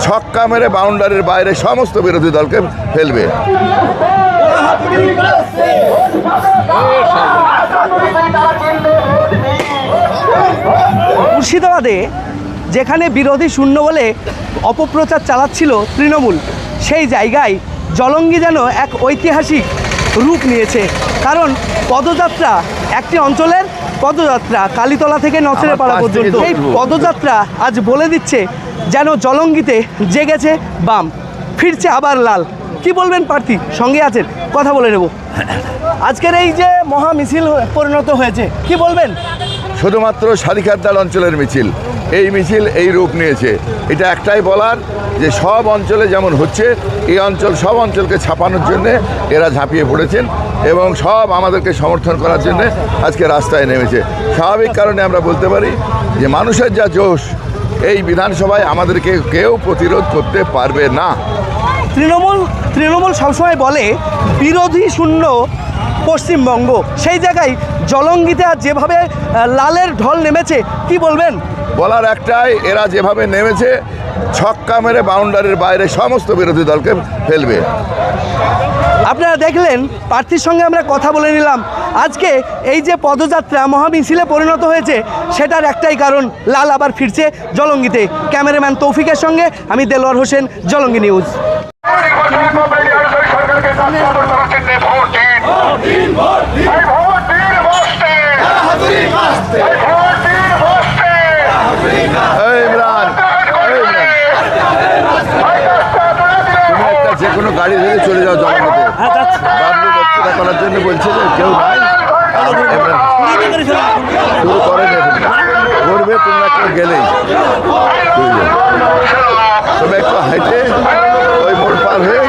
ছক্কা মেরে বাউন্ডারির বাইরে সমস্ত বিরোধী দলকে ফেলবে। মুর্শিদাবাদে যেখানে বিরোধী শূন্য বলে অপপ্রচার চালাচ্ছিল তৃণমূল, সেই জায়গায় জলঙ্গি যেন এক ঐতিহাসিক রূপ নিয়েছে। কারণ পদযাত্রা, একটি অঞ্চলের পদযাত্রা কালীতলা থেকে নচেরপাড়া পর্যন্ত, এই পদযাত্রা আজ বলে দিচ্ছে যেন জলঙ্গিতে জেগেছে বাম, ফিরছে আবার লাল। কি বলবেন প্রার্থী? সঙ্গে আছেন, কথা বলে নেব। আজকের এই যে মহা মিছিল পরিণত হয়েছে, কি বলবেন? শুধুমাত্র সারিকারদাল অঞ্চলের মিছিল, এই মিছিল এই রূপ নিয়েছে। এটা একটাই বলার যে সব অঞ্চলে যেমন হচ্ছে, এই অঞ্চল সব অঞ্চলকে ছাপানোর জন্যে এরা ঝাঁপিয়ে পড়েছেন এবং সব আমাদেরকে সমর্থন করার জন্যে আজকে রাস্তায় নেমেছে। স্বাভাবিক কারণে আমরা বলতে পারি যে মানুষের যা জোশ, এই বিধানসভায় আমাদেরকে কেউ প্রতিরোধ করতে পারবে না। তৃণমূল সবসময় বলে বিরোধী শূন্য পশ্চিমবঙ্গ, সেই জায়গায় জলঙ্গিতে আর যেভাবে লালের ঢল নেমেছে, কি বলবেন? বলার একটাই, এরা যেভাবে নেমেছে ছক্কা মেরে বাউন্ডারির বাইরে সমস্ত বিরোধী দলকে ফেলবে। আপনারা দেখলেন, প্রার্থীর সঙ্গে আমরা কথা বলে নিলাম। আজকে এই যে পদযাত্রা মহামিছিলে পরিণত হয়েছে, সেটার একটাই কারণ, লাল আবার ফিরছে জলঙ্গিতে। ক্যামেরাম্যান তৌফিকের সঙ্গে আমি দেলোয়ার হোসেন, জলঙ্গি নিউজ। যে কোনো গাড়ি ধরে চলে যাও জলঙ্গিতে। বাবলু বক্তৃতা করার জন্য বলছে যে কেউ নাই, শুরু করে করবে, তোমরা কেউ গেলেই তবে একটু হাইটে ওই মোড় পার হয়ে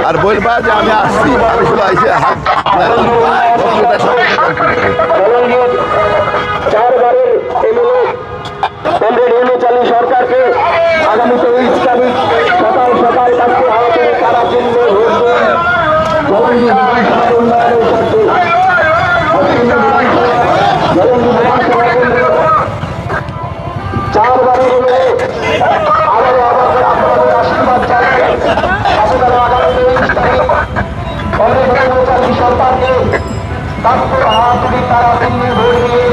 আর বলবা যে আমি আসছি, আমি শুধু আইসে হাত সরকারকে আগামী 23 তারিখ সকাল সকাল তাকে আহতের তারা জন্য সরকারকে তারা জন্য ভোট দিয়ে